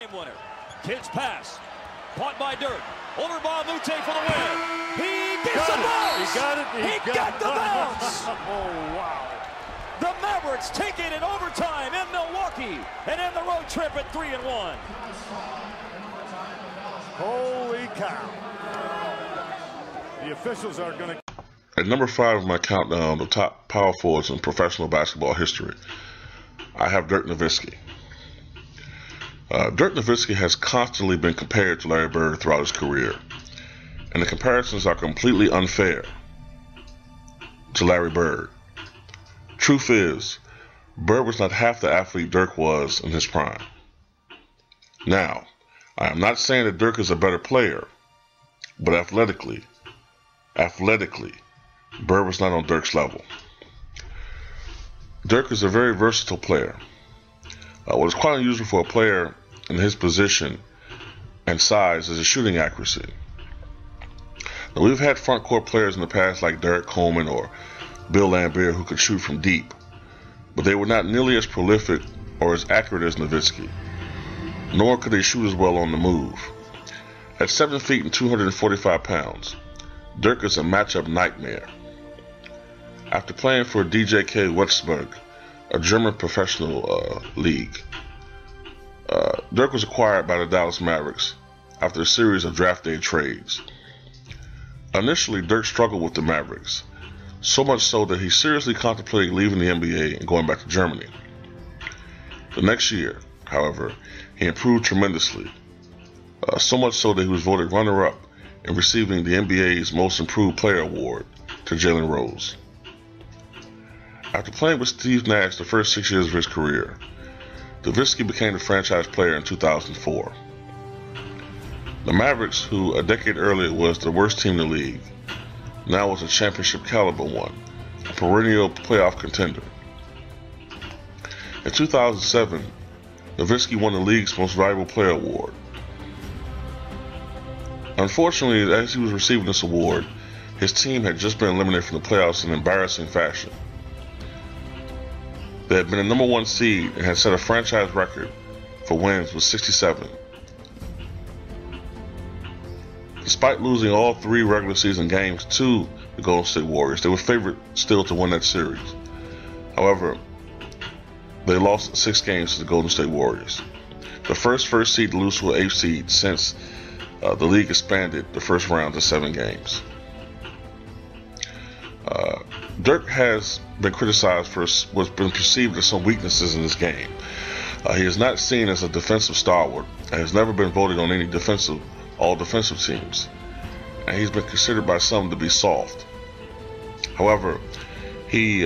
Game winner. Kids pass. Caught by Dirk. Over by Mute for the win. He gets the bounce. He got it. He got the bounce. Oh, wow. The Mavericks take it in overtime in Milwaukee and end the road trip at 3-1. Holy cow. The officials are going to... At number 5 of my countdown of top power forwards in professional basketball history, I have Dirk Nowitzki. Dirk Nowitzki has constantly been compared to Larry Bird throughout his career, and the comparisons are completely unfair to Larry Bird. Truth is, Bird was not half the athlete Dirk was in his prime. Now, I am not saying that Dirk is a better player, but athletically, Bird was not on Dirk's level. Dirk is a very versatile player. What is quite unusual for a player in his position and size is his shooting accuracy. Now, we've had front court players in the past like Derek Coleman or Bill Laimbeer who could shoot from deep, but they were not nearly as prolific or as accurate as Nowitzki, nor could they shoot as well on the move. At 7 feet and 245 pounds, Dirk is a matchup nightmare. After playing for DJK Wurzburg, a German professional league, Dirk was acquired by the Dallas Mavericks after a series of draft day trades. Initially, Dirk struggled with the Mavericks, so much so that he seriously contemplated leaving the NBA and going back to Germany. The next year, however, he improved tremendously, so much so that he was voted runner-up in receiving the NBA's Most Improved Player award to Jalen Rose. After playing with Steve Nash the first 6 years of his career, Nowitzki became the franchise player in 2004. The Mavericks, who a decade earlier was the worst team in the league, now was a championship caliber one, a perennial playoff contender. In 2007, Nowitzki won the league's Most Valuable Player award. Unfortunately, as he was receiving this award, his team had just been eliminated from the playoffs in embarrassing fashion. They had been a number 1 seed and had set a franchise record for wins with 67. Despite losing all 3 regular season games to the Golden State Warriors, they were favored still to win that series. However, they lost 6 games to the Golden State Warriors, the first seed to lose to an 8th seed since the league expanded the first round to 7 games. Dirk has been criticized for what's been perceived as some weaknesses in his game. He is not seen as a defensive stalwart and has never been voted on any all-defensive teams, and he's been considered by some to be soft. However, he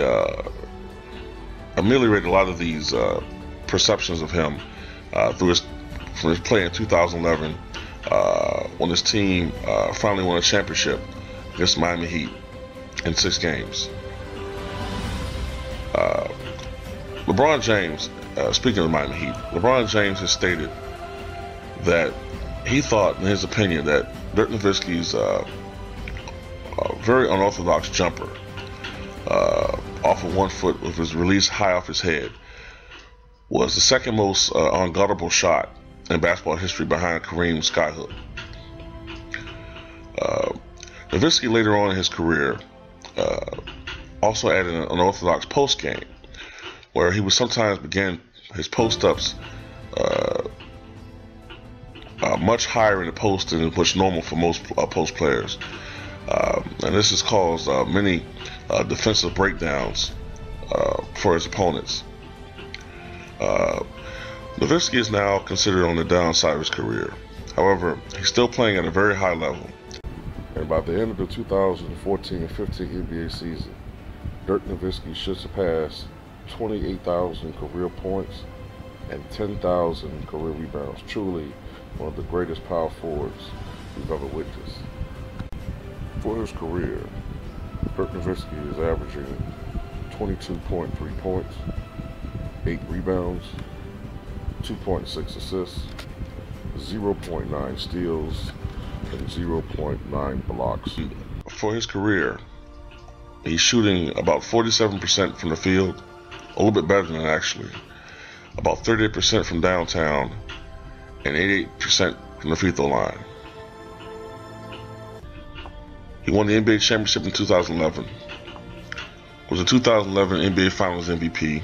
ameliorated a lot of these perceptions of him from his play in 2011 when his team finally won a championship against Miami Heat in 6 games. LeBron James, speaking of Miami Heat, LeBron James has stated that he thought, in his opinion, that Dirk Nowitzki's very unorthodox jumper off of 1 foot with his release high off his head was the second most unguardable shot in basketball history behind Kareem's skyhook. Nowitzki later on in his career also added an unorthodox post game, where he would sometimes begin his post-ups much higher in the post than what's normal for most post players. And this has caused many defensive breakdowns for his opponents. Nowitzki is now considered on the downside of his career. However, he's still playing at a very high level. And by the end of the 2014 and 15 NBA season, Dirk Nowitzki should surpass 28,000 career points and 10,000 career rebounds. Truly one of the greatest power forwards we've ever witnessed. For his career, Dirk Nowitzki is averaging 22.3 points, 8 rebounds, 2.6 assists, 0.9 steals, and 0.9 blocks. For his career, he's shooting about 47% from the field, a little bit better than that actually, about 38% from downtown, and 88% from the free throw line. He won the NBA championship in 2011. Was the 2011 NBA Finals MVP.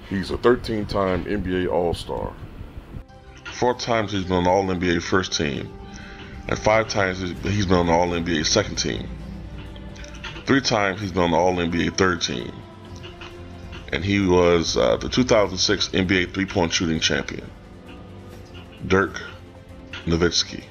He's a 13-time NBA All-Star. 4 times he's been on the All-NBA first team, and 5 times he's been on the All-NBA second team. 3 times he's been on the All-NBA third team, and he was the 2006 NBA three-point shooting champion. Dirk Nowitzki.